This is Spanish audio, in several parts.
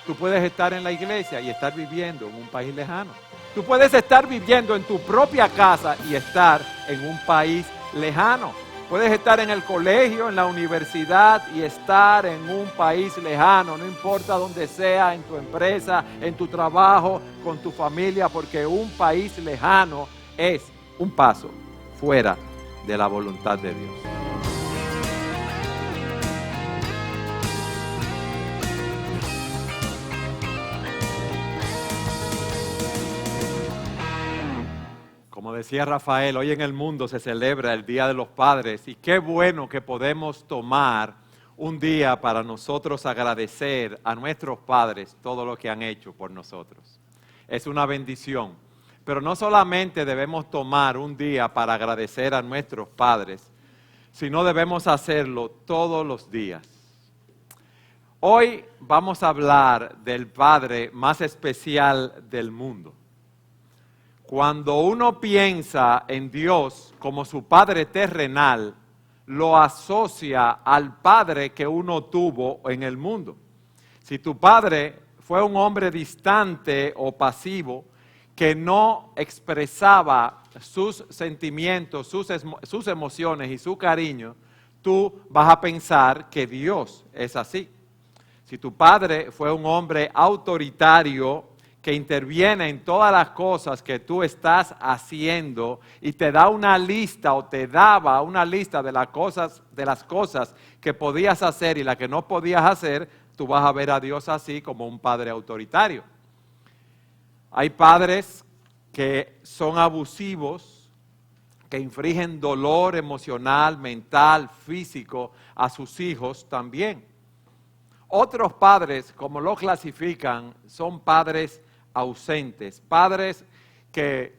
Tú puedes estar en la iglesia y estar viviendo en un país lejano. Tú puedes estar viviendo en tu propia casa y estar en un país lejano. Puedes estar en el colegio, en la universidad y estar en un país lejano. No importa dónde sea, en tu empresa, en tu trabajo, con tu familia, porque un país lejano es un paso fuera de la voluntad de Dios. Como decía Rafael, hoy en el mundo se celebra el Día de los Padres y qué bueno que podemos tomar un día para nosotros agradecer a nuestros padres todo lo que han hecho por nosotros. Es una bendición, pero no solamente debemos tomar un día para agradecer a nuestros padres, sino debemos hacerlo todos los días. Hoy vamos a hablar del padre más especial del mundo. Cuando uno piensa en Dios como su Padre terrenal, lo asocia al Padre que uno tuvo en el mundo. Si tu padre fue un hombre distante o pasivo, que no expresaba sus sentimientos, sus emociones y su cariño, tú vas a pensar que Dios es así. Si tu padre fue un hombre autoritario, que interviene en todas las cosas que tú estás haciendo y te da una lista o te daba una lista de las cosas que podías hacer y las que no podías hacer, tú vas a ver a Dios así como un padre autoritario. Hay padres que son abusivos, que infligen dolor emocional, mental, físico a sus hijos también. Otros padres, como lo clasifican, son padres ausentes, padres que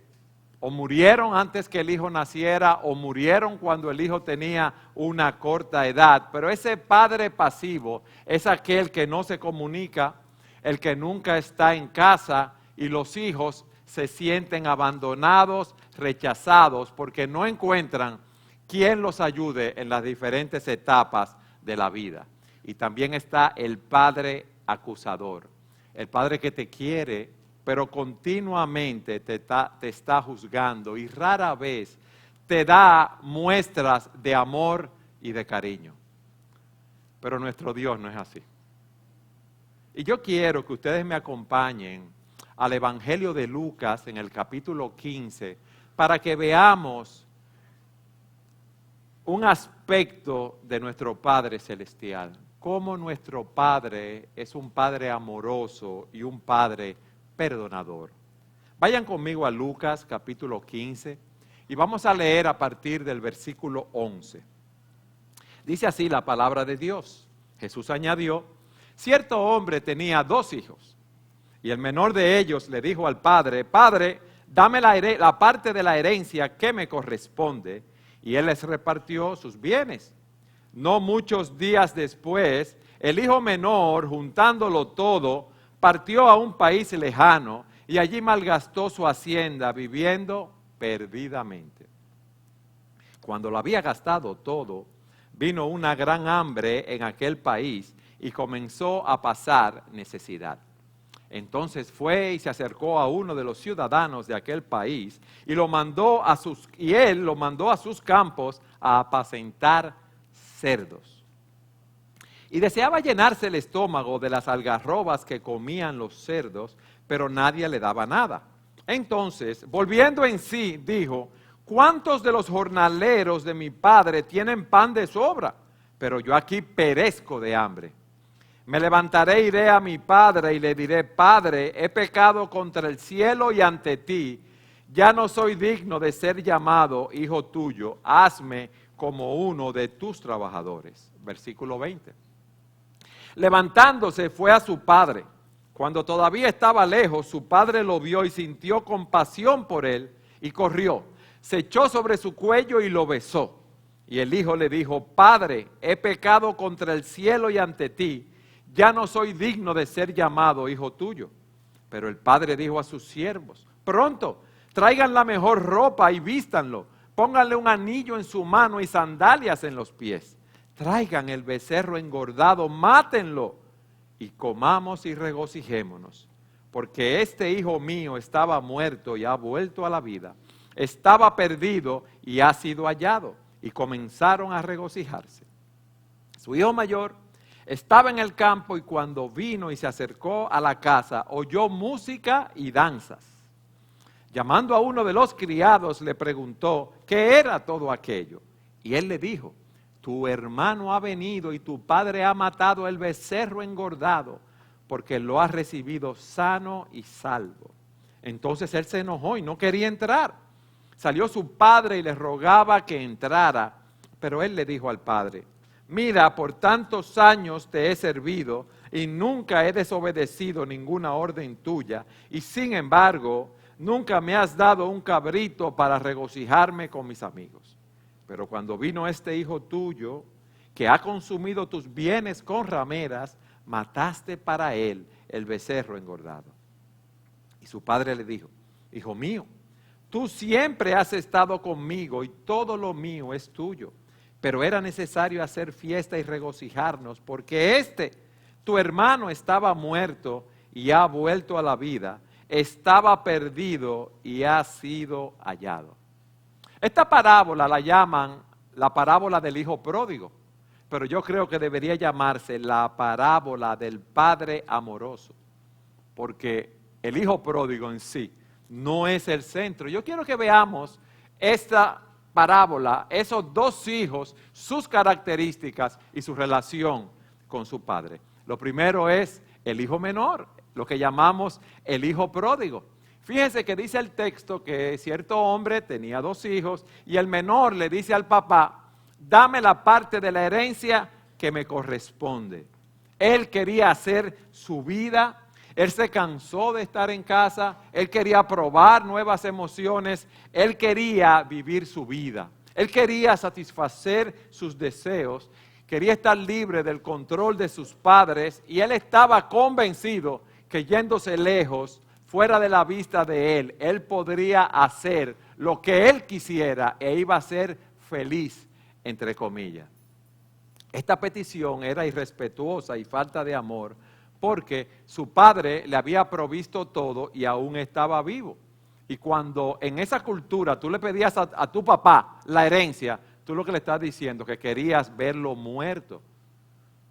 o murieron antes que el hijo naciera o murieron cuando el hijo tenía una corta edad, pero ese padre pasivo es aquel que no se comunica, el que nunca está en casa y los hijos se sienten abandonados, rechazados porque no encuentran quien los ayude en las diferentes etapas de la vida. Y también está el padre acusador, el padre que te quiere, pero continuamente te está juzgando y rara vez te da muestras de amor y de cariño. Pero nuestro Dios no es así. Y yo quiero que ustedes me acompañen al Evangelio de Lucas en el capítulo 15 para que veamos un aspecto de nuestro Padre Celestial. Cómo nuestro Padre es un Padre amoroso y un Padre perdonador. Vayan conmigo a Lucas capítulo 15 y vamos a leer a partir del versículo 11. Dice así la palabra de Dios. Jesús añadió: cierto hombre tenía 2 hijos y el menor de ellos le dijo al padre: Padre, dame la parte de la herencia que me corresponde. Y él les repartió sus bienes. No muchos días después, el hijo menor, juntándolo todo, partió a un país lejano y allí malgastó su hacienda viviendo perdidamente. Cuando lo había gastado todo, vino una gran hambre en aquel país y comenzó a pasar necesidad. Entonces fue y se acercó a uno de los ciudadanos de aquel país y él lo mandó a sus campos a apacentar cerdos. Y deseaba llenarse el estómago de las algarrobas que comían los cerdos, pero nadie le daba nada. Entonces, volviendo en sí, dijo: ¿cuántos de los jornaleros de mi padre tienen pan de sobra? Pero yo aquí perezco de hambre. Me levantaré e iré a mi padre y le diré: Padre, he pecado contra el cielo y ante ti. Ya no soy digno de ser llamado hijo tuyo. Hazme como uno de tus trabajadores. Versículo 20. Levantándose fue a su padre. Cuando todavía estaba lejos, su padre lo vio y sintió compasión por él y corrió. Se echó sobre su cuello y lo besó. Y el hijo le dijo: Padre, he pecado contra el cielo y ante ti. Ya no soy digno de ser llamado hijo tuyo. Pero el padre dijo a sus siervos: pronto, traigan la mejor ropa y vístanlo. Pónganle un anillo en su mano y sandalias en los pies. Traigan el becerro engordado, mátenlo y comamos y regocijémonos, porque este hijo mío estaba muerto y ha vuelto a la vida, estaba perdido y ha sido hallado. Y comenzaron a regocijarse. Su hijo mayor estaba en el campo y cuando vino y se acercó a la casa, oyó música y danzas. Llamando a uno de los criados, le preguntó qué era todo aquello. Y él le dijo: tu hermano ha venido y tu padre ha matado el becerro engordado, porque lo ha recibido sano y salvo. Entonces él se enojó y no quería entrar. Salió su padre y le rogaba que entrara, pero él le dijo al padre: mira, por tantos años te he servido y nunca he desobedecido ninguna orden tuya, y sin embargo, nunca me has dado un cabrito para regocijarme con mis amigos. Pero cuando vino este hijo tuyo, que ha consumido tus bienes con rameras, mataste para él el becerro engordado. Y su padre le dijo: hijo mío, tú siempre has estado conmigo y todo lo mío es tuyo. Pero era necesario hacer fiesta y regocijarnos, porque tu hermano, estaba muerto y ha vuelto a la vida, estaba perdido y ha sido hallado. Esta parábola la llaman la parábola del hijo pródigo, pero yo creo que debería llamarse la parábola del padre amoroso, porque el hijo pródigo en sí no es el centro. Yo quiero que veamos esta parábola, esos dos hijos, sus características y su relación con su padre. Lo primero es el hijo menor, lo que llamamos el hijo pródigo. Fíjense que dice el texto que cierto hombre tenía dos hijos y el menor le dice al papá: dame la parte de la herencia que me corresponde. Él quería hacer su vida. Él se cansó de estar en casa, él quería probar nuevas emociones, él quería vivir su vida, él quería satisfacer sus deseos, quería estar libre del control de sus padres y él estaba convencido que yéndose lejos, fuera de la vista de él podría hacer lo que él quisiera e iba a ser feliz, entre comillas. Esta petición era irrespetuosa y falta de amor, porque su padre le había provisto todo y aún estaba vivo. Y cuando en esa cultura tú le pedías a tu papá la herencia, tú lo que le estás diciendo que querías verlo muerto.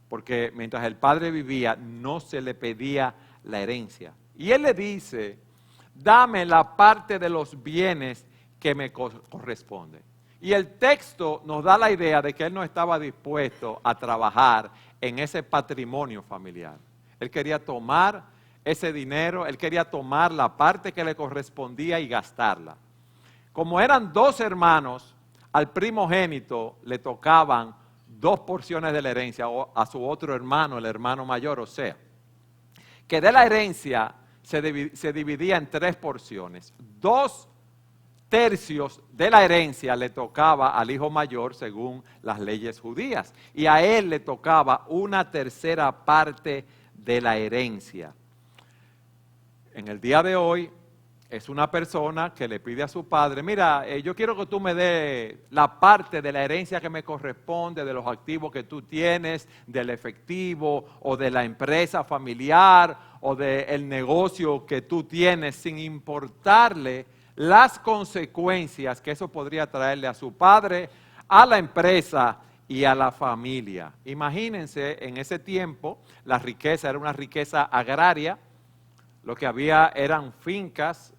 Porque mientras el padre vivía no se le pedía la herencia. Y él le dice: dame la parte de los bienes que me corresponde. Y el texto nos da la idea de que él no estaba dispuesto a trabajar en ese patrimonio familiar. Él quería tomar ese dinero, él quería tomar la parte que le correspondía y gastarla. Como eran dos hermanos, al primogénito le tocaban 2 porciones de la herencia, o a su otro hermano, el hermano mayor, o sea, que de la herencia se dividía en 3 porciones. 2 tercios de la herencia le tocaba al hijo mayor según las leyes judías, y a él le tocaba 1/3 parte de la herencia. En el día de hoy es una persona que le pide a su padre: mira, yo quiero que tú me des la parte de la herencia que me corresponde, de los activos que tú tienes, del efectivo o de la empresa familiar o del negocio que tú tienes, sin importarle las consecuencias que eso podría traerle a su padre, a la empresa y a la familia. Imagínense, en ese tiempo la riqueza era una riqueza agraria, lo que había eran fincas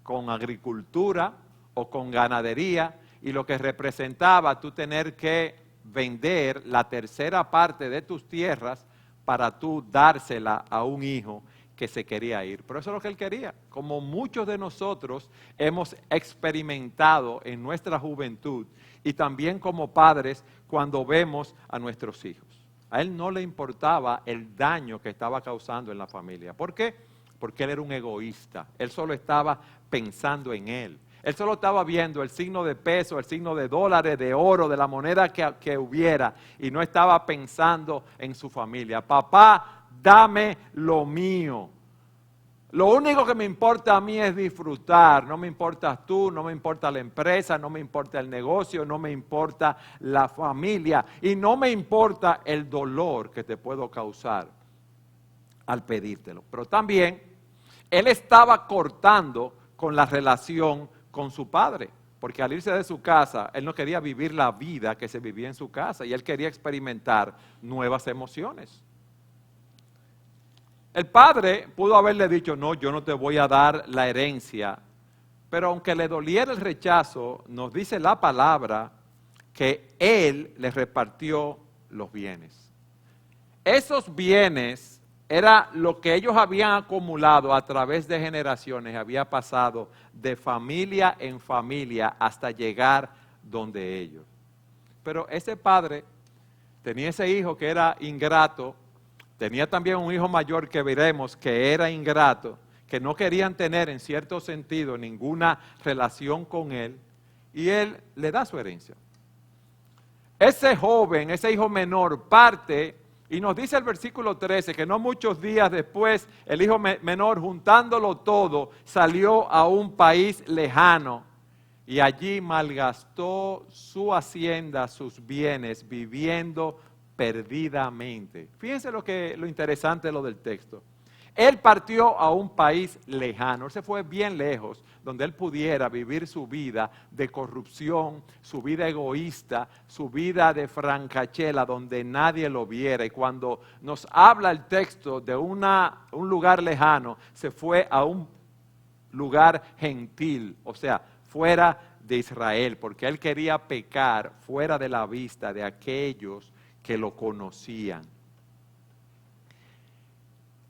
con agricultura o con ganadería, y lo que representaba tú tener que vender la 1/3 parte de tus tierras para tú dársela a un hijo que se quería ir. Pero eso es lo que él quería, como muchos de nosotros hemos experimentado en nuestra juventud y también como padres cuando vemos a nuestros hijos. A él no le importaba el daño que estaba causando en la familia. ¿Por qué? Porque él era un egoísta. Él solo estaba pensando en él. Él solo estaba viendo el signo de peso, el signo de dólares, de oro, de la moneda que hubiera, y no estaba pensando en su familia. Papá, dame lo mío. Lo único que me importa a mí es disfrutar. No me importas tú, no me importa la empresa, no me importa el negocio, no me importa la familia y no me importa el dolor que te puedo causar al pedírtelo. Pero también él estaba cortando con la relación con su padre, porque al irse de su casa, él no quería vivir la vida que se vivía en su casa y él quería experimentar nuevas emociones. El padre pudo haberle dicho, no, yo no te voy a dar la herencia, pero aunque le doliera el rechazo, nos dice la palabra que él le repartió los bienes. Esos bienes era lo que ellos habían acumulado a través de generaciones, había pasado de familia en familia hasta llegar donde ellos. Pero ese padre tenía ese hijo que era ingrato, tenía también un hijo mayor que veremos que era ingrato, que no querían tener en cierto sentido ninguna relación con él, y él le da su herencia. Ese joven, ese hijo menor, parte y nos dice el versículo 13 que no muchos días después el hijo menor, juntándolo todo, salió a un país lejano y allí malgastó su hacienda, sus bienes, viviendo perdidamente. Fíjense lo interesante de lo del texto. Él partió a un país lejano, él se fue bien lejos, donde él pudiera vivir su vida de corrupción, su vida egoísta, su vida de francachela, donde nadie lo viera. Y cuando nos habla el texto de un lugar lejano, se fue a un lugar gentil, o sea, fuera de Israel, porque él quería pecar fuera de la vista de aquellos que lo conocían.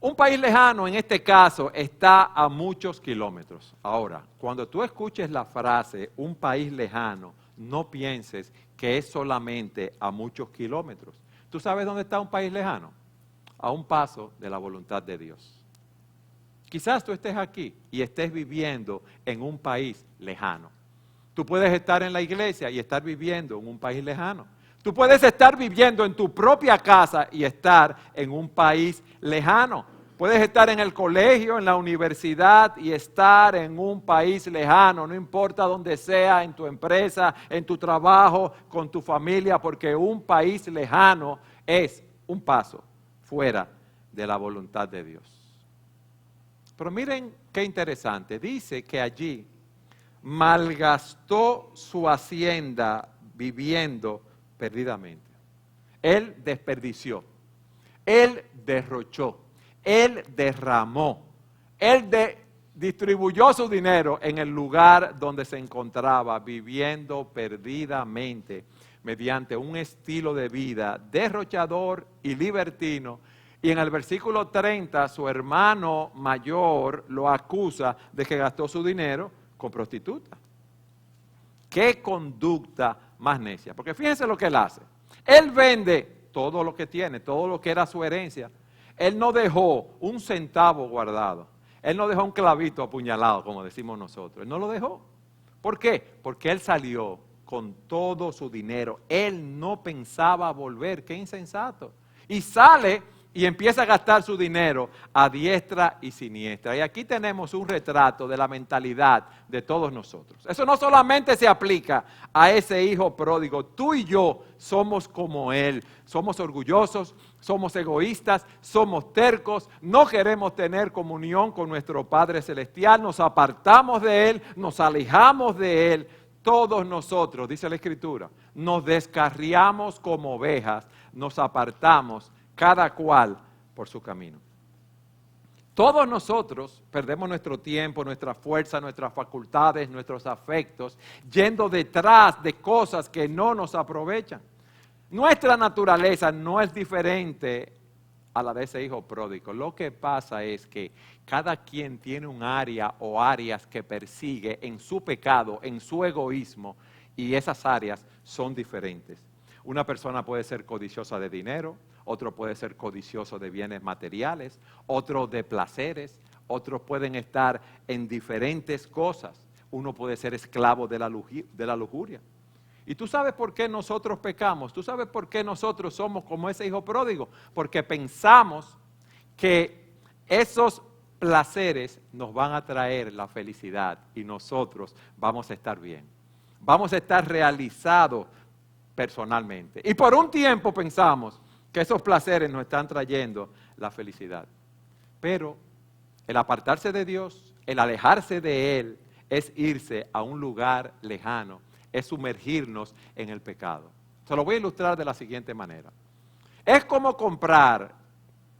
Un país lejano, en este caso, está a muchos kilómetros. Ahora, cuando tú escuches la frase, un país lejano, no pienses que es solamente a muchos kilómetros. ¿Tú sabes dónde está un país lejano? A un paso de la voluntad de Dios. Quizás tú estés aquí y estés viviendo en un país lejano. Tú puedes estar en la iglesia y estar viviendo en un país lejano. Tú puedes estar viviendo en tu propia casa y estar en un país lejano. Puedes estar en el colegio, en la universidad y estar en un país lejano, no importa dónde sea, en tu empresa, en tu trabajo, con tu familia, porque un país lejano es un paso fuera de la voluntad de Dios. Pero miren qué interesante, dice que allí malgastó su hacienda viviendo perdidamente. Él desperdició, él derrochó, él derramó, él distribuyó su dinero en el lugar donde se encontraba, viviendo perdidamente mediante un estilo de vida derrochador y libertino. Y en el versículo 30, su hermano mayor lo acusa de que gastó su dinero con prostitutas. ¿Qué conducta más necia? Porque fíjense lo que él hace. Él vende todo lo que tiene, todo lo que era su herencia. Él no dejó un centavo guardado. Él no dejó un clavito apuñalado, como decimos nosotros. Él no lo dejó. ¿Por qué? Porque él salió con todo su dinero. Él no pensaba volver. ¡Qué insensato! Y sale y empieza a gastar su dinero a diestra y siniestra. Y aquí tenemos un retrato de la mentalidad de todos nosotros. Eso no solamente se aplica a ese hijo pródigo. Tú y yo somos como él. Somos orgullosos, somos egoístas, somos tercos, no queremos tener comunión con nuestro Padre Celestial, nos apartamos de él, nos alejamos de él. Todos nosotros, dice la Escritura, nos descarriamos como ovejas, nos apartamos cada cual por su camino. Todos nosotros perdemos nuestro tiempo, nuestra fuerza, nuestras facultades, nuestros afectos, yendo detrás de cosas que no nos aprovechan. Nuestra naturaleza no es diferente a la de ese hijo pródigo. Lo que pasa es que cada quien tiene un área o áreas que persigue en su pecado, en su egoísmo, y esas áreas son diferentes. Una persona puede ser codiciosa de dinero, otro puede ser codicioso de bienes materiales, otro de placeres, otros pueden estar en diferentes cosas. Uno puede ser esclavo de la lujuria. ¿Y tú sabes por qué nosotros pecamos? ¿Tú sabes por qué nosotros somos como ese hijo pródigo? Porque pensamos que esos placeres nos van a traer la felicidad y nosotros vamos a estar bien. Vamos a estar realizados personalmente. Y por un tiempo pensamos que esos placeres nos están trayendo la felicidad. Pero el apartarse de Dios, el alejarse de Él, es irse a un lugar lejano, es sumergirnos en el pecado. Se lo voy a ilustrar de la siguiente manera. Es como comprar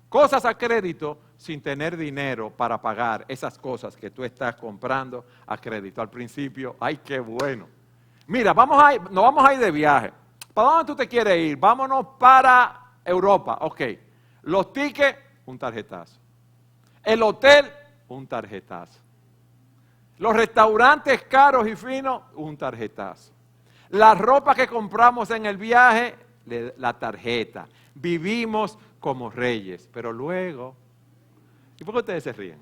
cosas a crédito sin tener dinero para pagar esas cosas que tú estás comprando a crédito. Al principio, ¡ay, qué bueno! Mira, nos vamos a ir de viaje. ¿Para dónde tú te quieres ir? Vámonos para Europa. Ok. Los tickets, un tarjetazo. El hotel, un tarjetazo. Los restaurantes caros y finos, un tarjetazo. La ropa que compramos en el viaje, la tarjeta. Vivimos como reyes, pero luego, ¿y por qué ustedes se ríen?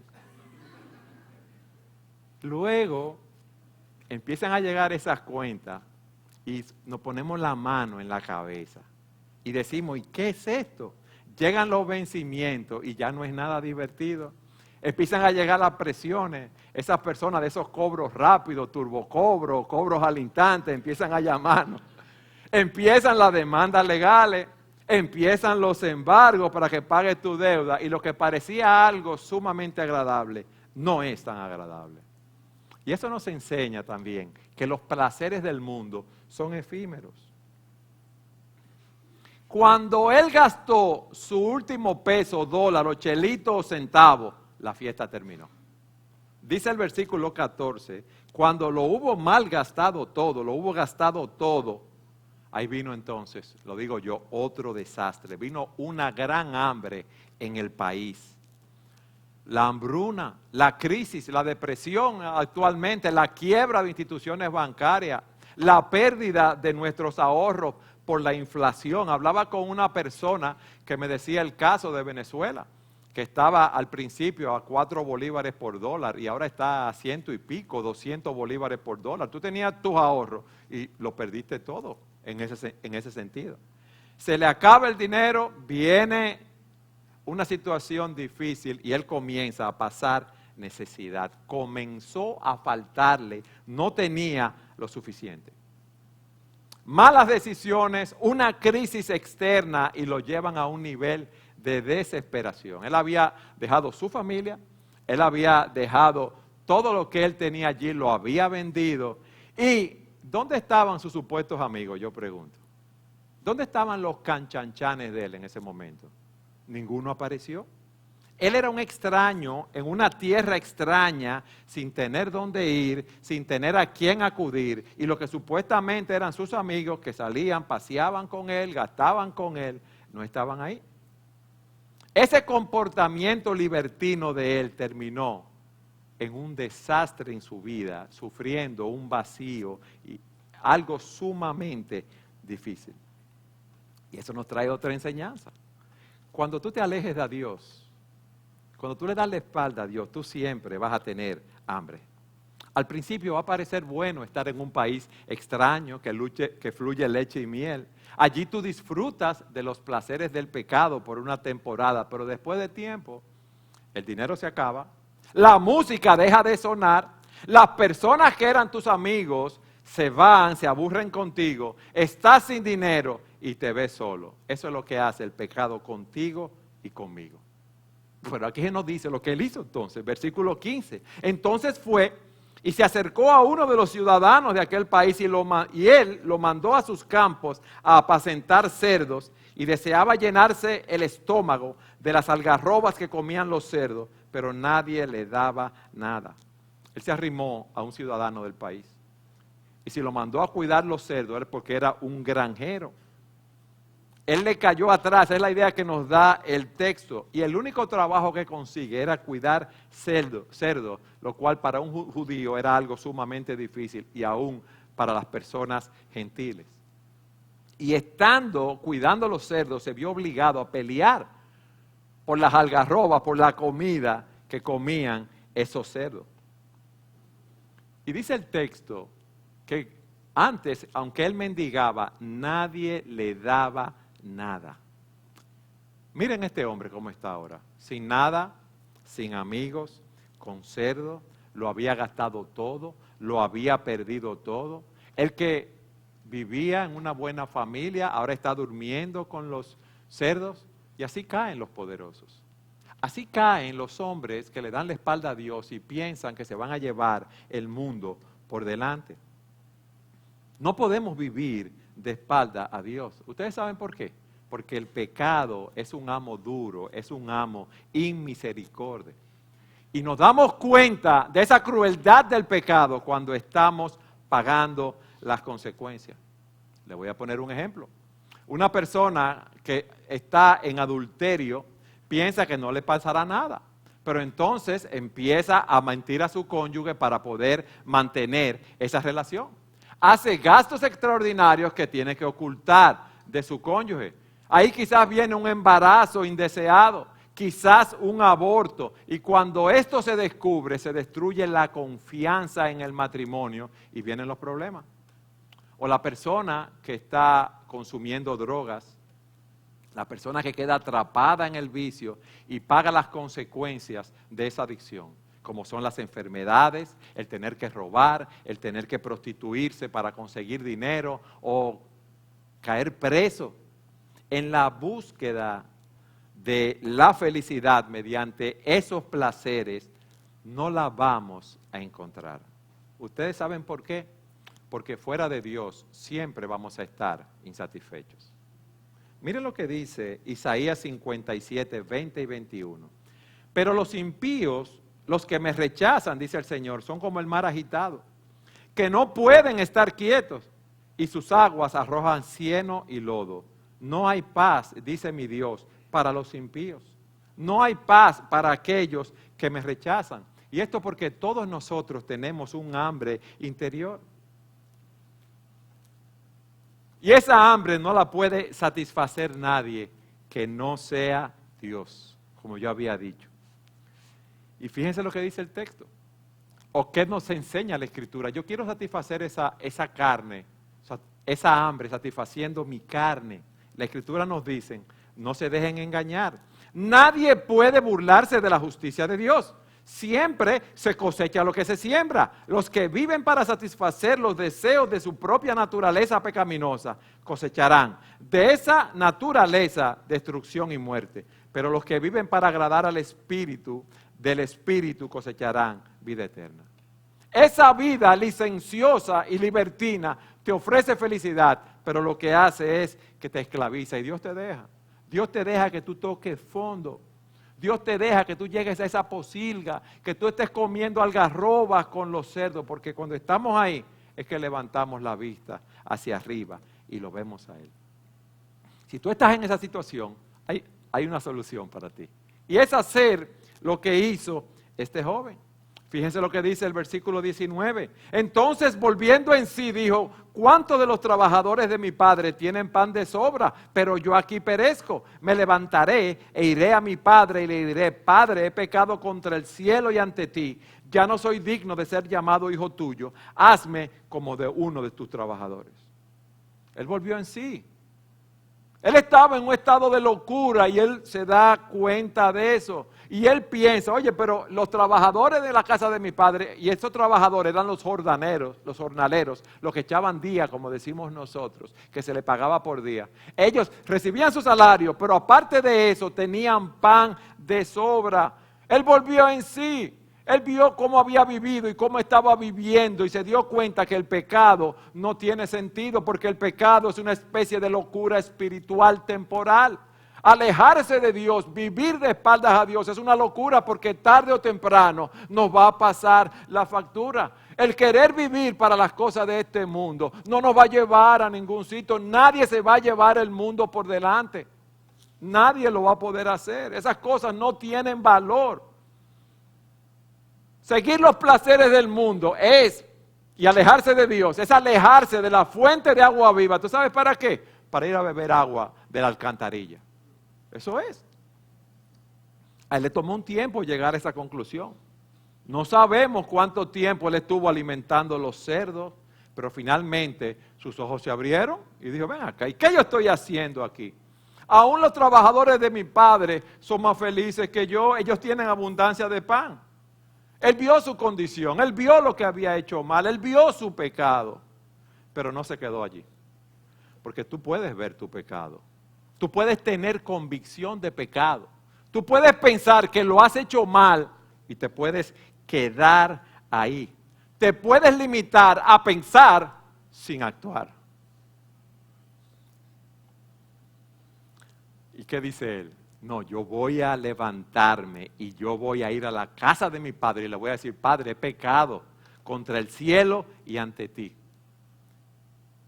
Luego empiezan a llegar esas cuentas y nos ponemos la mano en la cabeza y decimos, ¿y qué es esto? Llegan los vencimientos y ya no es nada divertido. Empiezan a llegar las presiones, esas personas de esos cobros rápidos, turbocobros, cobros al instante, empiezan a llamarnos. Empiezan las demandas legales, empiezan los embargos para que pagues tu deuda y lo que parecía algo sumamente agradable, no es tan agradable. Y eso nos enseña también que los placeres del mundo son efímeros. Cuando él gastó su último peso, dólar, o chelito o centavo, la fiesta terminó. Dice el versículo 14, cuando lo hubo malgastado todo, lo hubo gastado todo, ahí vino entonces, lo digo yo, otro desastre. Vino una gran hambre en el país. La hambruna, la crisis, la depresión actualmente, la quiebra de instituciones bancarias, la pérdida de nuestros ahorros por la inflación. Hablaba con una persona que me decía el caso de Venezuela, que estaba al principio a 4 bolívares por dólar y ahora está a 100 y pico, 200 bolívares por dólar. Tú tenías tus ahorros y lo perdiste todo en ese sentido. Se le acaba el dinero, viene una situación difícil y él comienza a pasar necesidad. Comenzó a faltarle, no tenía lo suficiente. Malas decisiones, una crisis externa y lo llevan a un nivel de desesperación. Él había dejado su familia, él había dejado todo lo que él tenía allí, lo había vendido. ¿Y dónde estaban sus supuestos amigos? Yo pregunto. ¿Dónde estaban los canchanchanes de él en ese momento? Ninguno apareció. Él era un extraño en una tierra extraña, sin tener dónde ir, sin tener a quién acudir. Y lo que supuestamente eran sus amigos que salían, paseaban con él, gastaban con él, no estaban ahí. Ese comportamiento libertino de él terminó en un desastre en su vida, sufriendo un vacío y algo sumamente difícil. Y eso nos trae otra enseñanza. Cuando tú te alejes de Dios, cuando tú le das la espalda a Dios, tú siempre vas a tener hambre. Al principio va a parecer bueno estar en un país extraño que fluye leche y miel. Allí tú disfrutas de los placeres del pecado por una temporada, pero después de tiempo el dinero se acaba, la música deja de sonar, las personas que eran tus amigos se van, se aburren contigo, estás sin dinero y te ves solo. Eso es lo que hace el pecado contigo y conmigo. Pero aquí nos dice lo que él hizo entonces, versículo 15. Entonces fue y se acercó a uno de los ciudadanos de aquel país y él lo mandó a sus campos a apacentar cerdos y deseaba llenarse el estómago de las algarrobas que comían los cerdos, pero nadie le daba nada. Él se arrimó a un ciudadano del país y si lo mandó a cuidar los cerdos era porque era un granjero. Él le cayó atrás, es la idea que nos da el texto. Y el único trabajo que consigue era cuidar cerdo, lo cual para un judío era algo sumamente difícil y aún para las personas gentiles. Y cuidando los cerdos, se vio obligado a pelear por las algarrobas, por la comida que comían esos cerdos. Y dice el texto que antes, aunque él mendigaba, nadie le daba nada. Miren este hombre cómo está ahora, sin nada, sin amigos, con cerdo, lo había gastado todo, lo había perdido todo. El que vivía en una buena familia ahora está durmiendo con los cerdos y así caen los poderosos. Así caen los hombres que le dan la espalda a Dios y piensan que se van a llevar el mundo por delante. No podemos vivir de espalda a Dios. ¿Ustedes saben por qué? Porque el pecado es un amo duro, es un amo inmisericordia. Y nos damos cuenta de esa crueldad del pecado cuando estamos pagando las consecuencias. Le voy a poner un ejemplo. Una persona que está en adulterio piensa que no le pasará nada, pero entonces empieza a mentir a su cónyuge para poder mantener esa relación. Hace gastos extraordinarios que tiene que ocultar de su cónyuge. Ahí quizás viene un embarazo indeseado, quizás un aborto, y cuando esto se descubre, se destruye la confianza en el matrimonio y vienen los problemas. O la persona que está consumiendo drogas, la persona que queda atrapada en el vicio y paga las consecuencias de esa adicción, como son las enfermedades, el tener que robar, el tener que prostituirse para conseguir dinero o caer preso en la búsqueda de la felicidad mediante esos placeres, no la vamos a encontrar. ¿Ustedes saben por qué? Porque fuera de Dios siempre vamos a estar insatisfechos. Miren lo que dice Isaías 57, 20 y 21. Pero los impíos, los que me rechazan, dice el Señor, son como el mar agitado, que no pueden estar quietos, y sus aguas arrojan cieno y lodo. No hay paz, dice mi Dios, para los impíos. No hay paz para aquellos que me rechazan. Y esto porque todos nosotros tenemos un hambre interior. Y esa hambre no la puede satisfacer nadie que no sea Dios, como yo había dicho. Y fíjense lo que dice el texto. ¿O qué nos enseña la Escritura? Yo quiero satisfacer esa carne, esa hambre, satisfaciendo mi carne. La Escritura nos dice, no se dejen engañar. Nadie puede burlarse de la justicia de Dios. Siempre se cosecha lo que se siembra. Los que viven para satisfacer los deseos de su propia naturaleza pecaminosa cosecharán de esa naturaleza destrucción y muerte. Pero los que viven para agradar al Espíritu, del Espíritu cosecharán vida eterna. Esa vida licenciosa y libertina te ofrece felicidad, pero lo que hace es que te esclaviza y Dios te deja. Dios te deja que tú toques fondo. Dios te deja que tú llegues a esa posilga, que tú estés comiendo algarrobas con los cerdos, porque cuando estamos ahí es que levantamos la vista hacia arriba y lo vemos a Él. Si tú estás en esa situación, hay una solución para ti. Y es hacer lo que hizo este joven. Fíjense lo que dice el versículo 19. Entonces, volviendo en sí, dijo, ¿cuántos de los trabajadores de mi padre tienen pan de sobra? Pero yo aquí perezco. Me levantaré e iré a mi padre y le diré, Padre, he pecado contra el cielo y ante ti. Ya no soy digno de ser llamado hijo tuyo. Hazme como de uno de tus trabajadores. Él volvió en sí. Él estaba en un estado de locura y él se da cuenta de eso. Y él piensa, oye, pero los trabajadores de la casa de mi padre, y esos trabajadores eran los jornaleros, los que echaban día, como decimos nosotros, que se les pagaba por día. Ellos recibían su salario, pero aparte de eso tenían pan de sobra. Él volvió en sí. Él vio cómo había vivido y cómo estaba viviendo y se dio cuenta que el pecado no tiene sentido porque el pecado es una especie de locura espiritual temporal. Alejarse de Dios, vivir de espaldas a Dios es una locura porque tarde o temprano nos va a pasar la factura. El querer vivir para las cosas de este mundo no nos va a llevar a ningún sitio. Nadie se va a llevar el mundo por delante. Nadie lo va a poder hacer. Esas cosas no tienen valor. Seguir los placeres del mundo y alejarse de Dios, es alejarse de la fuente de agua viva. ¿Tú sabes para qué? Para ir a beber agua de la alcantarilla. Eso es. A él le tomó un tiempo llegar a esa conclusión. No sabemos cuánto tiempo él estuvo alimentando los cerdos, pero finalmente sus ojos se abrieron y dijo, ven acá, ¿y qué yo estoy haciendo aquí? Aún los trabajadores de mi padre son más felices que yo, ellos tienen abundancia de pan. Él vio su condición, él vio lo que había hecho mal, él vio su pecado, pero no se quedó allí. Porque tú puedes ver tu pecado, tú puedes tener convicción de pecado, Tú puedes pensar que lo has hecho mal y te puedes quedar ahí. Te puedes limitar a pensar sin actuar. ¿Y qué dice él? No, yo voy a levantarme y yo voy a ir a la casa de mi padre y le voy a decir, Padre, he pecado contra el cielo y ante ti.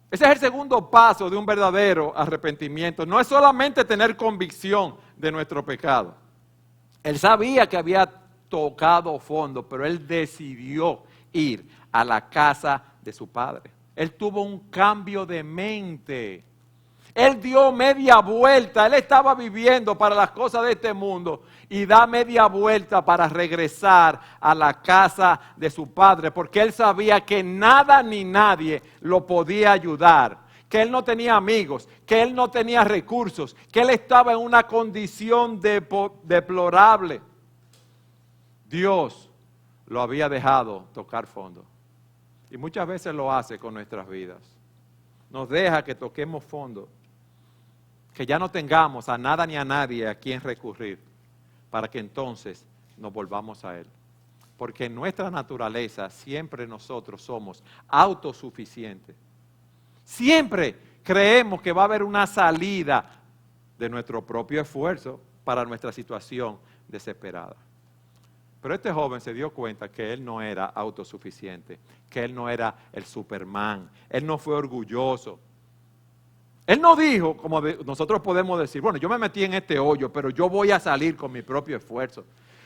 Ese es el segundo paso de un verdadero arrepentimiento. No es solamente tener convicción de nuestro pecado. Él sabía que había tocado fondo, pero él decidió ir a la casa de su padre. Él tuvo un cambio de mente. Él dio media vuelta. Él estaba viviendo para las cosas de este mundo y da media vuelta para regresar a la casa de su padre, porque él sabía que nada ni nadie lo podía ayudar, que él no tenía amigos, que él no tenía recursos, que él estaba en una condición deplorable. Dios lo había dejado tocar fondo. Y muchas veces lo hace con nuestras vidas. Nos deja que toquemos fondo, que ya no tengamos a nada ni a nadie a quien recurrir, para que entonces nos volvamos a Él. Porque en nuestra naturaleza siempre nosotros somos autosuficientes. Siempre creemos que va a haber una salida de nuestro propio esfuerzo para nuestra situación desesperada. Pero este joven se dio cuenta que él no era autosuficiente, que él no era el Superman, él no fue orgulloso. Él no dijo, como nosotros podemos decir, bueno, yo me metí en este hoyo, pero yo voy a salir con mi propio esfuerzo.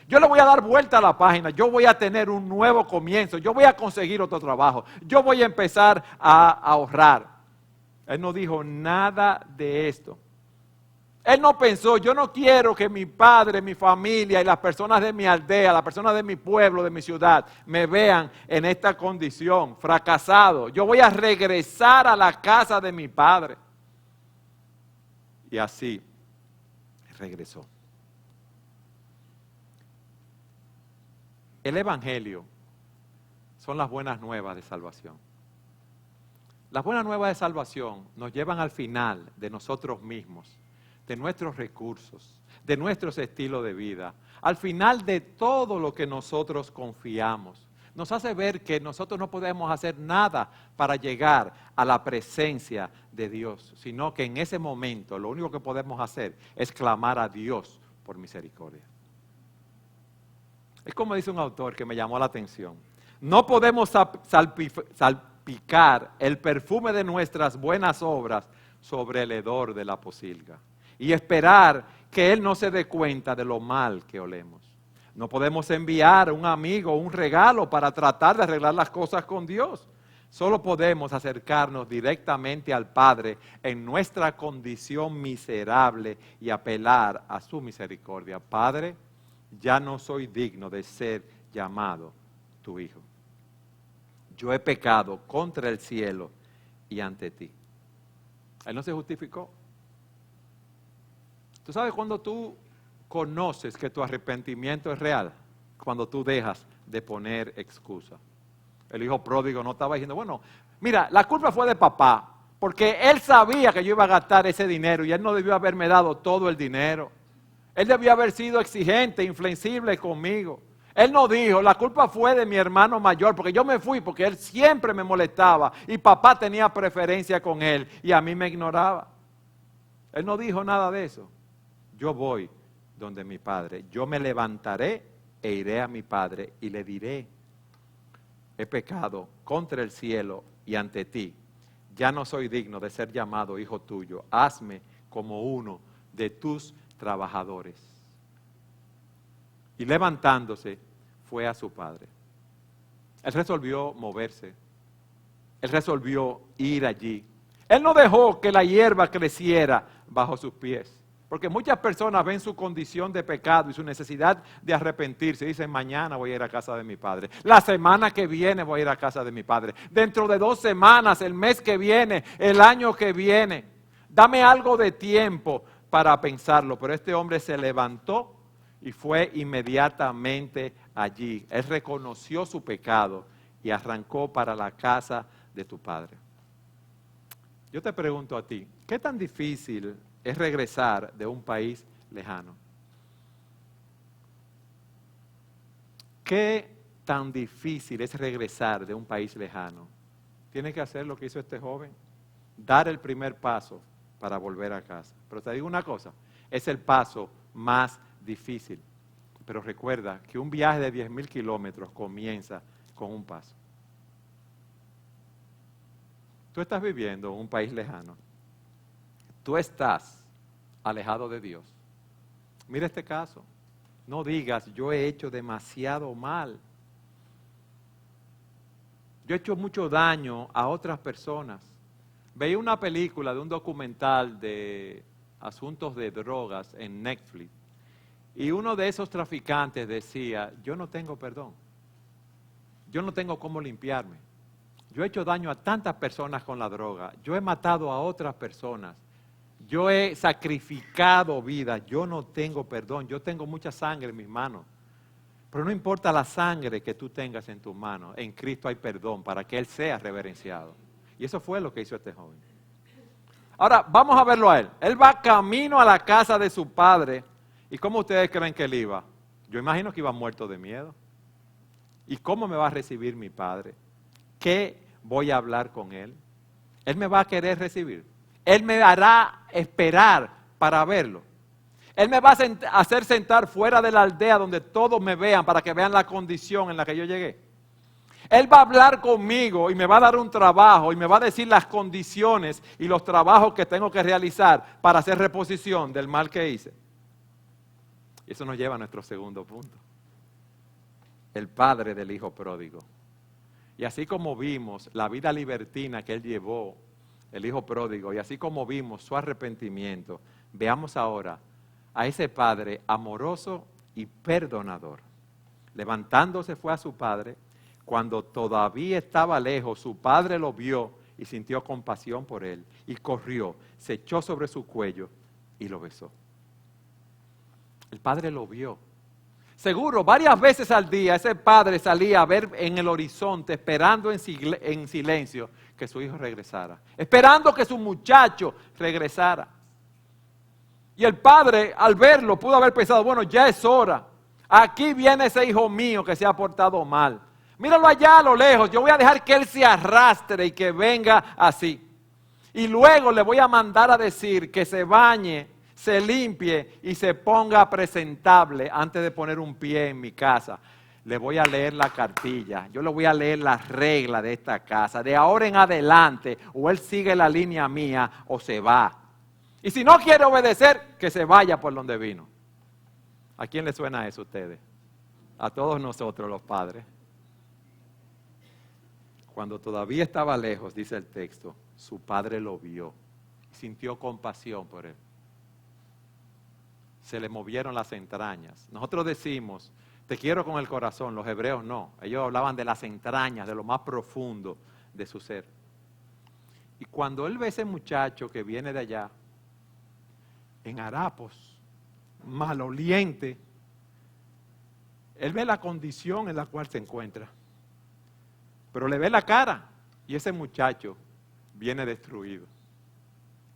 Yo le voy a dar vuelta a la página, yo voy a tener un nuevo comienzo, yo voy a conseguir otro trabajo, yo voy a empezar a ahorrar. Él no dijo nada de esto. Él no pensó, yo no quiero que mi padre, mi familia y las personas de mi aldea, las personas de mi pueblo, de mi ciudad, me vean en esta condición, fracasado. Yo voy a regresar a la casa de mi padre. Y así regresó. El Evangelio son las buenas nuevas de salvación. Las buenas nuevas de salvación nos llevan al final de nosotros mismos, de nuestros recursos, de nuestros estilos de vida, al final de todo lo que nosotros confiamos. Nos hace ver que nosotros no podemos hacer nada para llegar a la presencia de Dios, sino que en ese momento lo único que podemos hacer es clamar a Dios por misericordia. Es como dice un autor que me llamó la atención. No podemos salpicar el perfume de nuestras buenas obras sobre el hedor de la pocilga y esperar que Él no se dé cuenta de lo mal que olemos. No podemos enviar a un amigo un regalo para tratar de arreglar las cosas con Dios. Solo podemos acercarnos directamente al Padre en nuestra condición miserable y apelar a su misericordia. Padre, ya no soy digno de ser llamado tu hijo. Yo he pecado contra el cielo y ante ti. Él no se justificó. ¿Tú sabes cuando tú conoces que tu arrepentimiento es real? Cuando tú dejas de poner excusa. El hijo pródigo no estaba diciendo, bueno, mira, la culpa fue de papá, porque él sabía que yo iba a gastar ese dinero y él no debió haberme dado todo el dinero. Él debió haber sido exigente, inflexible conmigo. Él no dijo, la culpa fue de mi hermano mayor, porque yo me fui, porque él siempre me molestaba y papá tenía preferencia con él y a mí me ignoraba. Él no dijo nada de eso. Yo voy donde mi padre, yo me levantaré e iré a mi padre y le diré, he pecado contra el cielo y ante ti. Ya no soy digno de ser llamado hijo tuyo. Hazme como uno de tus trabajadores. Y levantándose, fue a su padre. Él resolvió moverse. Él resolvió ir allí. Él no dejó que la hierba creciera bajo sus pies. Porque muchas personas ven su condición de pecado y su necesidad de arrepentirse. Y dicen, mañana voy a ir a casa de mi padre. La semana que viene voy a ir a casa de mi padre. Dentro de 2 semanas, el mes que viene, el año que viene. Dame algo de tiempo para pensarlo. Pero este hombre se levantó y fue inmediatamente allí. Él reconoció su pecado y arrancó para la casa de tu padre. Yo te pregunto a ti, ¿qué tan difícil es regresar de un país lejano? ¿Qué tan difícil es regresar de un país lejano? Tiene que hacer lo que hizo este joven, dar el primer paso para volver a casa. Pero te digo una cosa, es el paso más difícil. Pero recuerda que un viaje de 10,000 kilómetros comienza con un paso. Tú estás viviendo en un país lejano. Tú estás alejado de Dios. Mira este caso. No digas, yo he hecho demasiado mal. Yo he hecho mucho daño a otras personas. Veía una película de un documental de asuntos de drogas en Netflix. Y uno de esos traficantes decía, yo no tengo perdón. Yo no tengo cómo limpiarme. Yo he hecho daño a tantas personas con la droga. Yo he matado a otras personas. Yo he sacrificado vidas. Yo no tengo perdón. Yo tengo mucha sangre en mis manos. Pero no importa la sangre que tú tengas en tus manos. En Cristo hay perdón para que Él sea reverenciado. Y eso fue lo que hizo este joven. Ahora, vamos a verlo a él. Él va camino a la casa de su padre. ¿Y cómo ustedes creen que él iba? Yo imagino que iba muerto de miedo. ¿Y cómo me va a recibir mi padre? ¿Qué voy a hablar con él? Él me va a querer recibir. Él me hará esperar para verlo. Él me va a hacer sentar fuera de la aldea donde todos me vean para que vean la condición en la que yo llegué. Él va a hablar conmigo y me va a dar un trabajo y me va a decir las condiciones y los trabajos que tengo que realizar para hacer reposición del mal que hice. Y eso nos lleva a nuestro segundo punto. El padre del hijo pródigo. Y así como vimos la vida libertina que él llevó, el hijo pródigo, y así como vimos su arrepentimiento, veamos ahora a ese padre amoroso y perdonador. Levantándose fue a su padre. Cuando todavía estaba lejos, su padre lo vio y sintió compasión por él. Y corrió, se echó sobre su cuello y lo besó. El padre lo vio. Seguro, varias veces al día ese padre salía a ver en el horizonte, esperando en silencio que su hijo regresara. Esperando que su muchacho regresara. Y el padre, al verlo, pudo haber pensado, bueno, ya es hora. Aquí viene ese hijo mío que se ha portado mal. Míralo allá a lo lejos, yo voy a dejar que él se arrastre y que venga así. Y luego le voy a mandar a decir que se bañe, se limpie y se ponga presentable antes de poner un pie en mi casa. Le voy a leer la cartilla, yo le voy a leer las reglas de esta casa. De ahora en adelante, o él sigue la línea mía o se va. Y si no quiere obedecer, que se vaya por donde vino. ¿A quién le suena eso a ustedes? A todos nosotros los padres. Cuando todavía estaba lejos, dice el texto, su padre lo vio y sintió compasión por él. Se le movieron las entrañas. Nosotros decimos, te quiero con el corazón, los hebreos no. Ellos hablaban de las entrañas, de lo más profundo de su ser. Y cuando él ve a ese muchacho que viene de allá, en harapos, maloliente, él ve la condición en la cual se encuentra. Pero le ve la cara y ese muchacho viene destruido.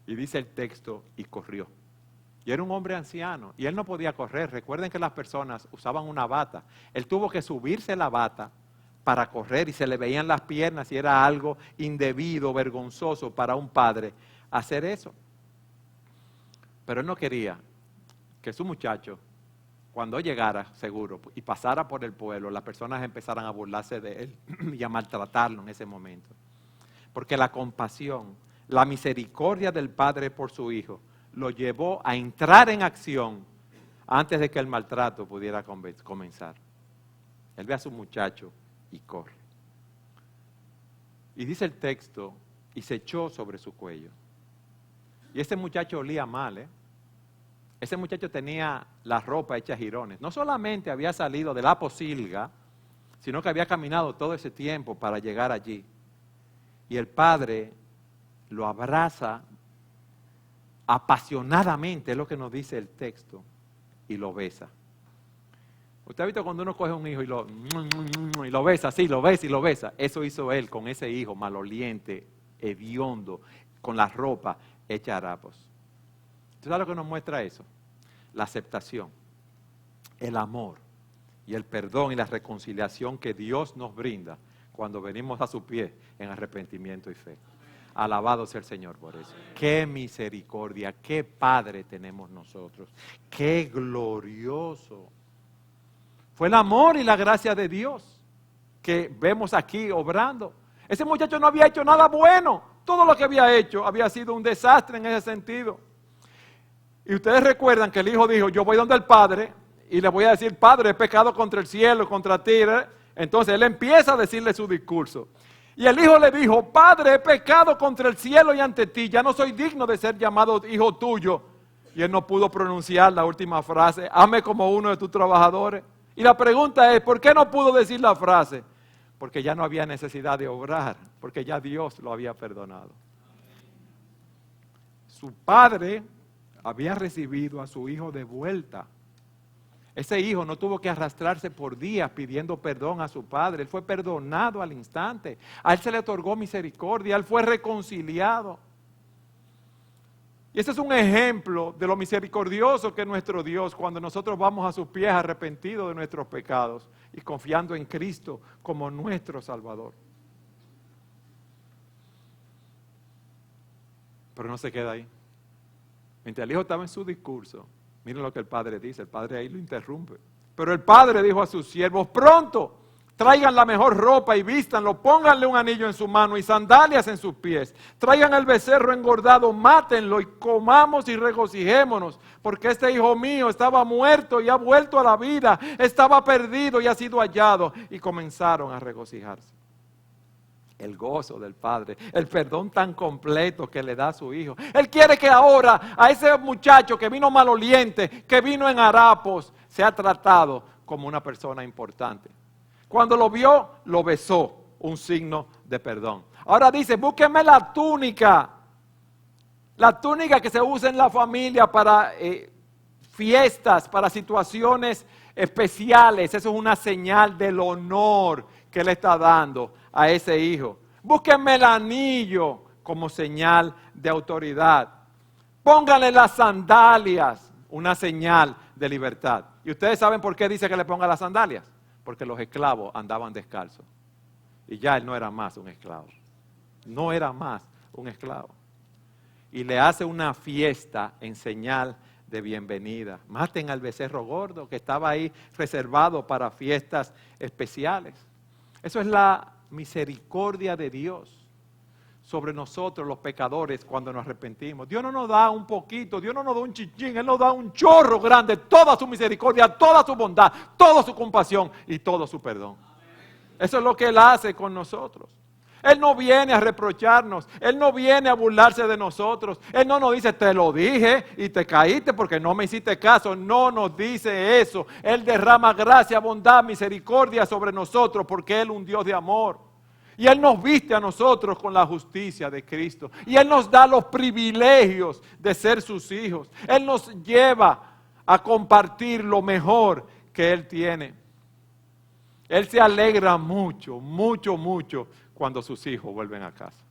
Y dice el texto, y corrió. Y era un hombre anciano y él no podía correr. Recuerden que las personas usaban una bata. Él tuvo que subirse la bata para correr y se le veían las piernas y era algo indebido, vergonzoso para un padre hacer eso. Pero él no quería que su muchacho, cuando llegara, seguro, y pasara por el pueblo, las personas empezaran a burlarse de él y a maltratarlo en ese momento. Porque la compasión, la misericordia del padre por su hijo, lo llevó a entrar en acción antes de que el maltrato pudiera comenzar. Él ve a su muchacho y corre. Y dice el texto, y se echó sobre su cuello. Y ese muchacho olía mal, Ese muchacho tenía la ropa hecha jirones. No solamente había salido de la posilga, sino que había caminado todo ese tiempo para llegar allí. Y el padre lo abraza apasionadamente, es lo que nos dice el texto, y lo besa. ¿Usted ha visto cuando uno coge a un hijo y lo besa? Sí, lo besa y lo besa. Eso hizo él con ese hijo maloliente, hediondo, con la ropa hecha harapos. ¿Tú sabes lo que nos muestra eso? La aceptación, el amor y el perdón y la reconciliación que Dios nos brinda cuando venimos a su pie en arrepentimiento y fe. Alabado sea el Señor por eso. Qué misericordia, qué Padre tenemos nosotros. Qué glorioso. Fue el amor y la gracia de Dios que vemos aquí obrando. Ese muchacho no había hecho nada bueno. Todo lo que había hecho había sido un desastre en ese sentido. Y ustedes recuerdan que el hijo dijo, yo voy donde el Padre y le voy a decir, Padre, he pecado contra el cielo, contra ti. Entonces él empieza a decirle su discurso. Y el hijo le dijo, Padre, he pecado contra el cielo y ante ti, ya no soy digno de ser llamado hijo tuyo. Y él no pudo pronunciar la última frase, hazme como uno de tus trabajadores. Y la pregunta es, ¿por qué no pudo decir la frase? Porque ya no había necesidad de obrar, porque ya Dios lo había perdonado. Su padre había recibido a su hijo de vuelta. Ese hijo no tuvo que arrastrarse por días pidiendo perdón a su padre. Él fue perdonado al instante. A él se le otorgó misericordia. Él fue reconciliado. Y ese es un ejemplo de lo misericordioso que es nuestro Dios cuando nosotros vamos a sus pies arrepentidos de nuestros pecados y confiando en Cristo como nuestro Salvador. Pero no se queda ahí. Mientras el hijo estaba en su discurso, miren lo que el padre dice, el padre ahí lo interrumpe. Pero el padre dijo a sus siervos, pronto, traigan la mejor ropa y vístanlo, pónganle un anillo en su mano y sandalias en sus pies. Traigan el becerro engordado, mátenlo y comamos y regocijémonos, porque este hijo mío estaba muerto y ha vuelto a la vida, estaba perdido y ha sido hallado. Y comenzaron a regocijarse. El gozo del Padre, el perdón tan completo que le da a su hijo. Él quiere que ahora a ese muchacho que vino maloliente, que vino en harapos, sea tratado como una persona importante. Cuando lo vio, lo besó, un signo de perdón. Ahora dice, búsquenme la túnica que se usa en la familia para fiestas, para situaciones especiales. Eso es una señal del honor que le está dando a ese hijo. Búsquenme el anillo como señal de autoridad. Pónganle las sandalias, una señal de libertad. ¿Y ustedes saben por qué dice que le ponga las sandalias? Porque los esclavos andaban descalzos. Y ya él no era más un esclavo. No era más un esclavo. Y le hace una fiesta en señal de bienvenida. Maten al becerro gordo que estaba ahí reservado para fiestas especiales. Eso es la misericordia de Dios sobre nosotros los pecadores cuando nos arrepentimos. Dios no nos da un poquito, Dios no nos da un chichín, Él nos da un chorro grande, toda su misericordia, toda su bondad, toda su compasión y todo su perdón. Eso es lo que Él hace con nosotros. Él no viene a reprocharnos, Él no viene a burlarse de nosotros, Él no nos dice, te lo dije y te caíste porque no me hiciste caso, no nos dice eso. Él derrama gracia, bondad, misericordia sobre nosotros porque Él es un Dios de amor. Y Él nos viste a nosotros con la justicia de Cristo. Y Él nos da los privilegios de ser sus hijos. Él nos lleva a compartir lo mejor que Él tiene. Él se alegra mucho, mucho, mucho cuando sus hijos vuelven a casa.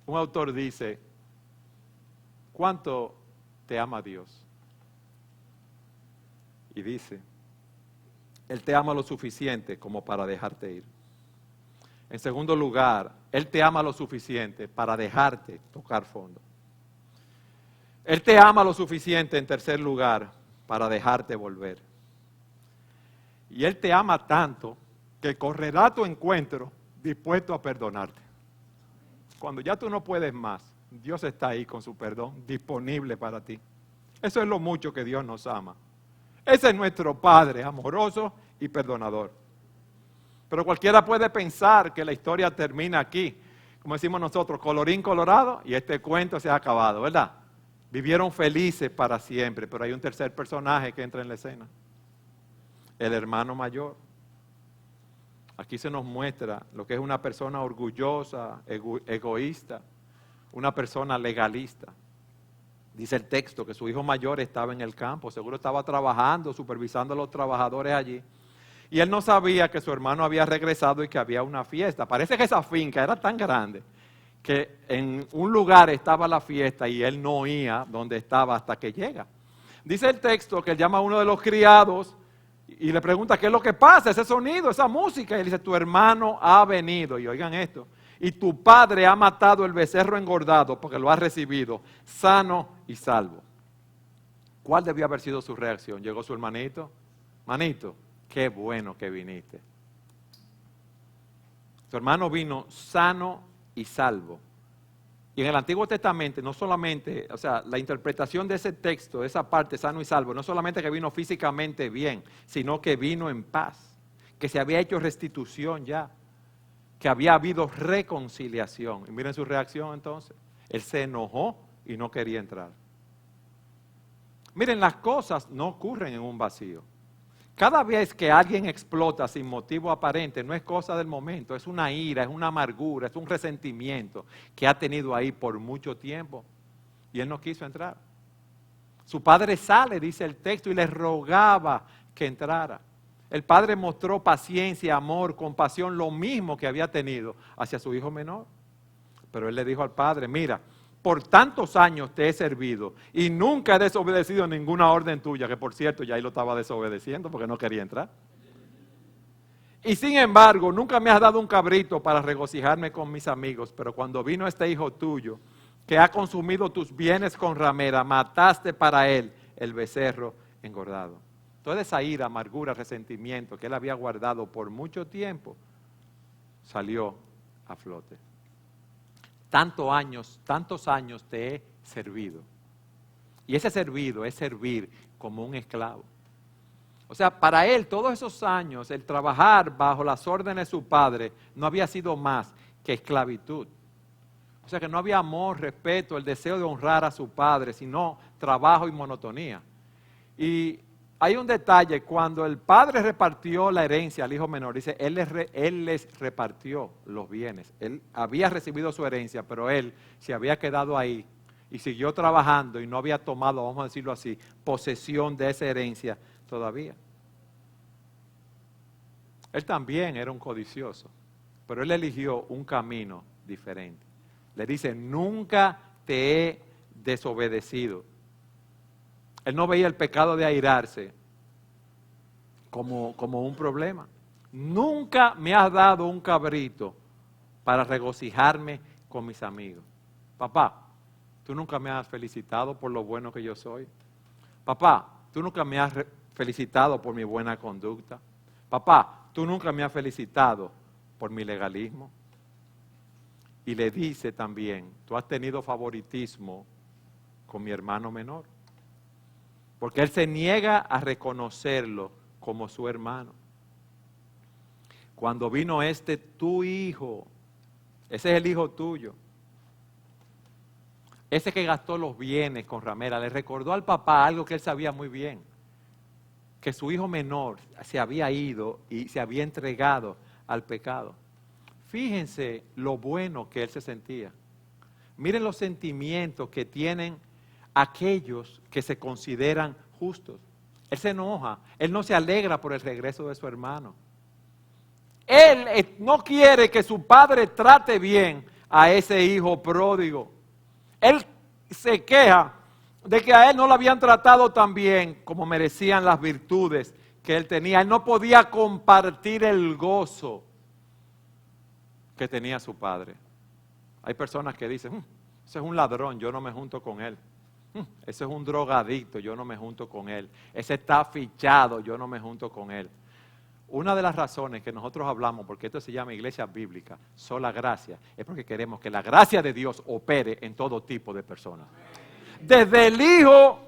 Un autor dice, ¿cuánto te ama Dios? Y dice, Él te ama lo suficiente como para dejarte ir. En segundo lugar, Él te ama lo suficiente para dejarte tocar fondo. Él te ama lo suficiente, en tercer lugar, para dejarte volver. Y Él te ama tanto que correrá a tu encuentro dispuesto a perdonarte. Cuando ya tú no puedes más, Dios está ahí con su perdón disponible para ti. Eso es lo mucho que Dios nos ama. Ese es nuestro Padre, amoroso y perdonador. Pero cualquiera puede pensar que la historia termina aquí. Como decimos nosotros, colorín colorado y este cuento se ha acabado, ¿verdad? Vivieron felices para siempre, pero hay un tercer personaje que entra en la escena. El hermano mayor. Aquí se nos muestra lo que es una persona orgullosa, egoísta, una persona legalista. Dice el texto que su hijo mayor estaba en el campo, seguro estaba trabajando, supervisando a los trabajadores allí. Y él no sabía que su hermano había regresado y que había una fiesta. Parece que esa finca era tan grande que en un lugar estaba la fiesta y él no oía donde estaba hasta que llega. Dice el texto que él llama a uno de los criados y le pregunta qué es lo que pasa, ese sonido, esa música. Y él dice, tu hermano ha venido, y oigan esto, y tu padre ha matado el becerro engordado porque lo ha recibido sano y salvo. ¿Cuál debió haber sido su reacción? Llegó su hermanito, manito, qué bueno que viniste. Su hermano vino sano y salvo. Y en el Antiguo Testamento no solamente, o sea, la interpretación de ese texto, de esa parte, sano y salvo, no solamente que vino físicamente bien, sino que vino en paz, que se había hecho restitución ya, que había habido reconciliación. Y miren su reacción entonces. Él se enojó y no quería entrar. Miren, las cosas no ocurren en un vacío. Cada vez que alguien explota sin motivo aparente, no es cosa del momento, es una ira, es una amargura, es un resentimiento que ha tenido ahí por mucho tiempo. Y él no quiso entrar. Su padre sale, dice el texto, y le rogaba que entrara. El padre mostró paciencia, amor, compasión, lo mismo que había tenido hacia su hijo menor. Pero él le dijo al padre, mira, por tantos años te he servido y nunca he desobedecido ninguna orden tuya, que por cierto ya ahí lo estaba desobedeciendo porque no quería entrar. Y sin embargo, nunca me has dado un cabrito para regocijarme con mis amigos, pero cuando vino este hijo tuyo, que ha consumido tus bienes con ramera, mataste para él el becerro engordado. Toda esa ira, amargura, resentimiento que él había guardado por mucho tiempo, salió a flote. Tantos años te he servido. Y ese servido es servir como un esclavo. O sea, para él todos esos años, el trabajar bajo las órdenes de su padre no había sido más que esclavitud. O sea que no había amor, respeto, el deseo de honrar a su padre, sino trabajo y monotonía. Y hay un detalle, cuando el padre repartió la herencia al hijo menor, dice, él les repartió los bienes. Él había recibido su herencia, pero él se había quedado ahí y siguió trabajando y no había tomado, vamos a decirlo así, posesión de esa herencia todavía. Él también era un codicioso, pero él eligió un camino diferente. Le dice, nunca te he desobedecido. Él no veía el pecado de airarse como un problema. Nunca me has dado un cabrito para regocijarme con mis amigos. Papá, tú nunca me has felicitado por lo bueno que yo soy. Papá, tú nunca me has felicitado por mi buena conducta. Papá, tú nunca me has felicitado por mi legalismo. Y le dice también, tú has tenido favoritismo con mi hermano menor. Porque él se niega a reconocerlo como su hermano. Cuando vino tu hijo, ese es el hijo tuyo, ese que gastó los bienes con ramera, le recordó al papá algo que él sabía muy bien, que su hijo menor se había ido y se había entregado al pecado. Fíjense lo bueno que él se sentía. Miren los sentimientos que tienen aquellos que se consideran justos. Él se enoja, él no se alegra por el regreso de su hermano. Él no quiere que su padre trate bien a ese hijo pródigo. Él se queja de que a él no lo habían tratado tan bien como merecían las virtudes que él tenía. Él no podía compartir el gozo que tenía su padre. Hay personas que dicen, ese es un ladrón, yo no me junto con él. Ese es un drogadicto, yo no me junto con él. Ese está fichado, yo no me junto con él. Una de las razones que nosotros hablamos, porque esto se llama iglesia bíblica, sola gracia, es porque queremos que la gracia de Dios opere en todo tipo de personas. Desde el hijo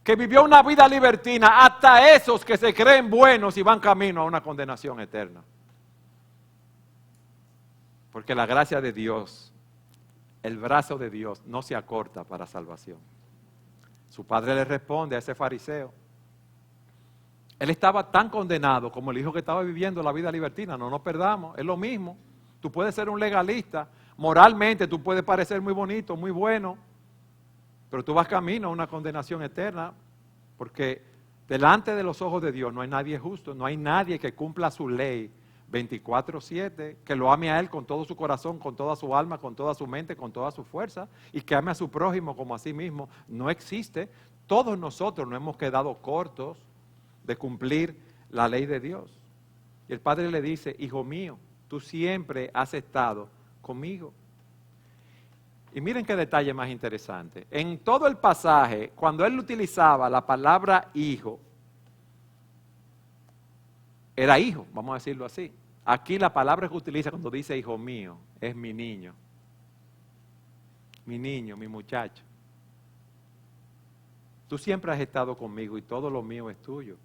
que vivió una vida libertina hasta esos que se creen buenos y van camino a una condenación eterna. Porque la gracia de Dios, el brazo de Dios no se acorta para salvación. Su padre le responde a ese fariseo. Él estaba tan condenado como el hijo que estaba viviendo la vida libertina. No nos perdamos, es lo mismo. Tú puedes ser un legalista, moralmente tú puedes parecer muy bonito, muy bueno, pero tú vas camino a una condenación eterna, porque delante de los ojos de Dios no hay nadie justo, no hay nadie que cumpla su ley 24/7, que lo ame a Él con todo su corazón, con toda su alma, con toda su mente, con toda su fuerza, y que ame a su prójimo como a sí mismo. No existe. todos nosotros nos hemos quedado cortos de cumplir la ley de Dios. Y el Padre le dice, hijo mío, tú siempre has estado conmigo. Y miren qué detalle más interesante. En todo el pasaje, cuando él utilizaba la palabra hijo, era hijo, vamos a decirlo así. Aquí la palabra que utiliza cuando dice hijo mío es mi niño, mi muchacho. Tú siempre has estado conmigo y todo lo mío es tuyo.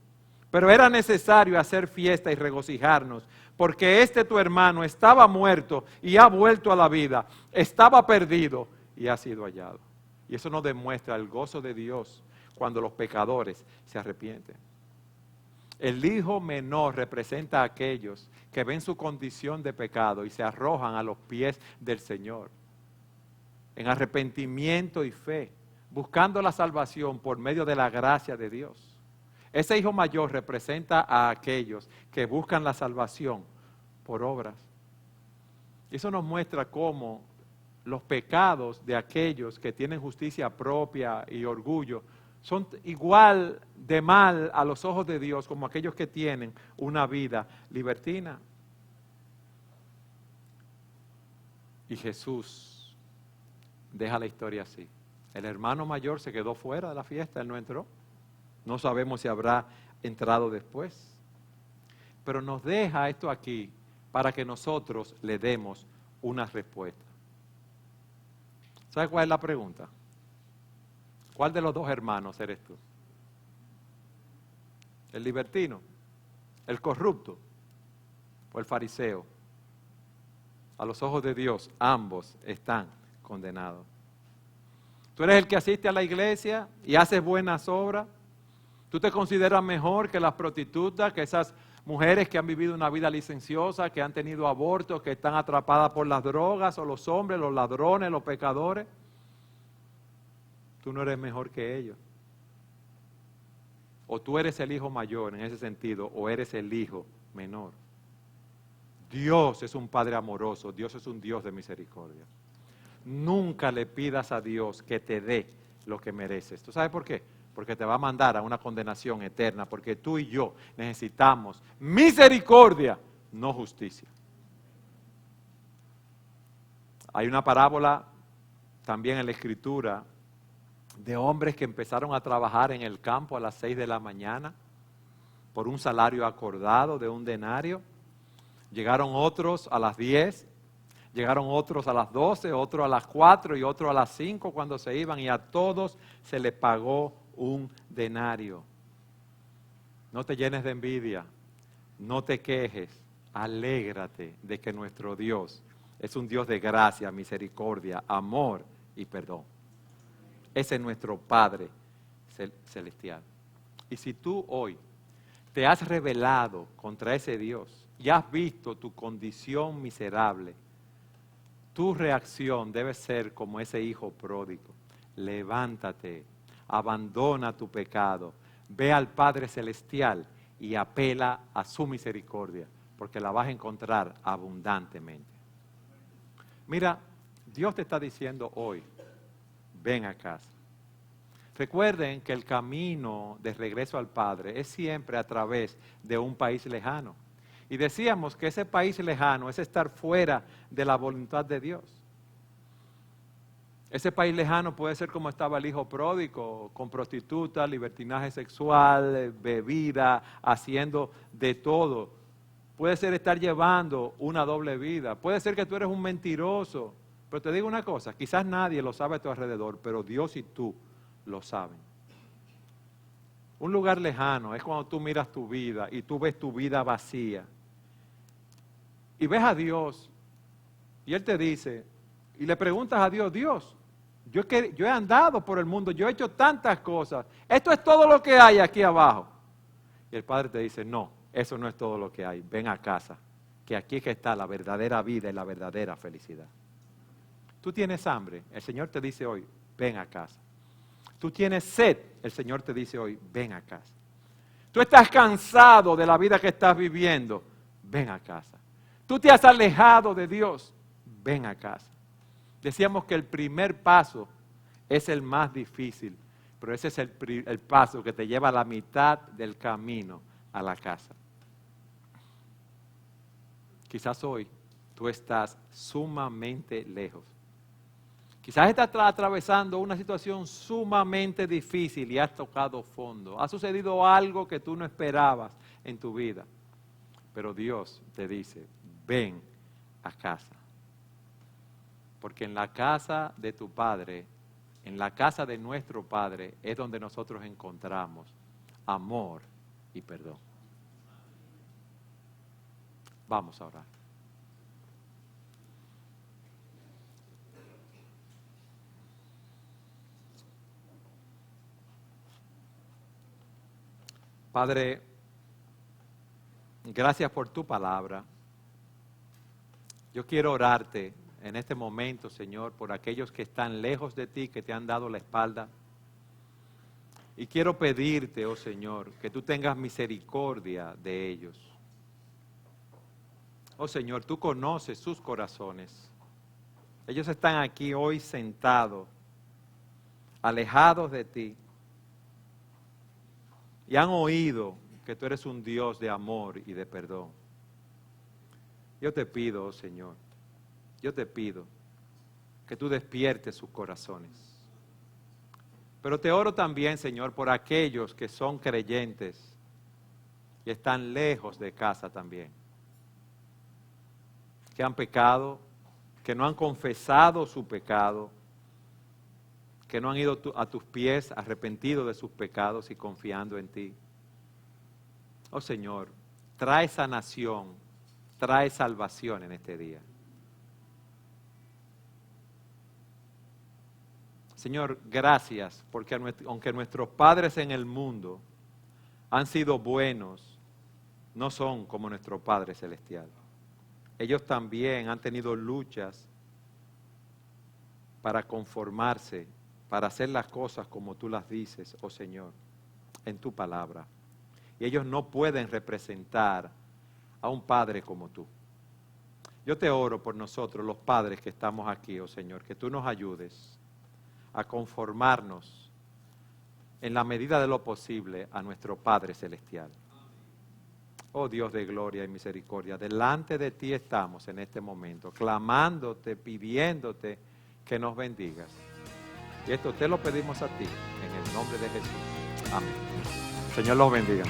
Pero era necesario hacer fiesta y regocijarnos, porque este tu hermano estaba muerto y ha vuelto a la vida, estaba perdido y ha sido hallado. Y eso nos demuestra el gozo de Dios cuando los pecadores se arrepienten. El hijo menor representa a aquellos que ven su condición de pecado y se arrojan a los pies del Señor, en arrepentimiento y fe, buscando la salvación por medio de la gracia de Dios. Ese hijo mayor representa a aquellos que buscan la salvación por obras. Eso nos muestra cómo los pecados de aquellos que tienen justicia propia y orgullo son igual de mal a los ojos de Dios como aquellos que tienen una vida libertina. Y Jesús deja la historia así. El hermano mayor se quedó fuera de la fiesta, él no entró. No sabemos si habrá entrado después. Pero nos deja esto aquí para que nosotros le demos una respuesta. ¿Sabe cuál es la pregunta? ¿Cuál de los dos hermanos eres tú? ¿El libertino? ¿El corrupto? ¿O el fariseo? A los ojos de Dios, ambos están condenados. ¿Tú eres el que asiste a la iglesia y haces buenas obras? ¿Tú te consideras mejor que las prostitutas, que esas mujeres que han vivido una vida licenciosa, que han tenido abortos, que están atrapadas por las drogas, o los hombres, los ladrones, los pecadores? Tú no eres mejor que ellos. O tú eres el hijo mayor en ese sentido, o eres el hijo menor. Dios es un Padre amoroso, Dios es un Dios de misericordia. Nunca le pidas a Dios que te dé lo que mereces. ¿Tú sabes por qué? Porque te va a mandar a una condenación eterna, porque tú y yo necesitamos misericordia, no justicia. Hay una parábola también en la Escritura de hombres que empezaron a trabajar en el campo a las 6 de la mañana por un salario acordado de un denario. Llegaron otros a las 10, llegaron otros a las 12, otros a las 4 y otros a las 5 cuando se iban, y a todos se les pagó un denario. No te llenes de envidia, no te quejes, alégrate de que nuestro Dios es un Dios de gracia, misericordia, amor y perdón. Ese es nuestro Padre celestial. Y si tú hoy te has rebelado contra ese Dios y has visto tu condición miserable, tu reacción debe ser como ese hijo pródigo. Levántate, abandona tu pecado, ve al Padre celestial y apela a su misericordia, porque la vas a encontrar abundantemente. Mira, Dios te está diciendo hoy, ven a casa. Recuerden que el camino de regreso al Padre es siempre a través de un país lejano. Y decíamos que ese país lejano es estar fuera de la voluntad de Dios. Ese país lejano puede ser como estaba el hijo pródigo, con prostitutas, libertinaje sexual, bebida, haciendo de todo. Puede ser estar llevando una doble vida. Puede ser que tú eres un mentiroso. Pero te digo una cosa, quizás nadie lo sabe a tu alrededor, pero Dios y tú lo saben. Un lugar lejano es cuando tú miras tu vida y tú ves tu vida vacía. Y ves a Dios y Él te dice, y le preguntas a Dios, Dios, yo he andado por el mundo, yo he hecho tantas cosas, esto es todo lo que hay aquí abajo. Y el Padre te dice, no, eso no es todo lo que hay, ven a casa, que aquí es que está la verdadera vida y la verdadera felicidad. Tú tienes hambre, el Señor te dice hoy, ven a casa. Tú tienes sed, el Señor te dice hoy, ven a casa. Tú estás cansado de la vida que estás viviendo, ven a casa. Tú te has alejado de Dios, ven a casa. Decíamos que el primer paso es el más difícil, Pero ese es el paso que te lleva a la mitad del camino a la casa. Quizás hoy tú estás sumamente lejos. Quizás estás atravesando una situación sumamente difícil y has tocado fondo. Ha sucedido algo que tú no esperabas en tu vida. Pero Dios te dice, ven a casa. Porque en la casa de tu Padre, en la casa de nuestro Padre, es donde nosotros encontramos amor y perdón. Vamos a orar. Padre, gracias por tu palabra. Yo quiero orarte en este momento, Señor, por aquellos que están lejos de ti, que te han dado la espalda. Y quiero pedirte, oh Señor, que tú tengas misericordia de ellos. Oh Señor, tú conoces sus corazones. Ellos están aquí hoy sentados, alejados de ti. Y han oído que tú eres un Dios de amor y de perdón. Yo te pido, oh Señor, yo te pido que tú despiertes sus corazones. Pero te oro también, Señor, por aquellos que son creyentes y están lejos de casa también. Que han pecado, que no han confesado su pecado, que no han ido a tus pies arrepentidos de sus pecados y confiando en ti. Oh Señor, trae sanación, trae salvación en este día. Señor, gracias, porque aunque nuestros padres en el mundo han sido buenos, no son como nuestro Padre Celestial. Ellos también han tenido luchas para conformarse, para hacer las cosas como tú las dices, oh Señor, en tu palabra. Y ellos no pueden representar a un Padre como tú. Yo te oro por nosotros, los padres que estamos aquí, oh Señor, que tú nos ayudes a conformarnos en la medida de lo posible a nuestro Padre Celestial. Oh Dios de gloria y misericordia, delante de ti estamos en este momento, clamándote, pidiéndote que nos bendigas. Y esto te lo pedimos a ti, en el nombre de Jesús. Amén. Señor los bendiga.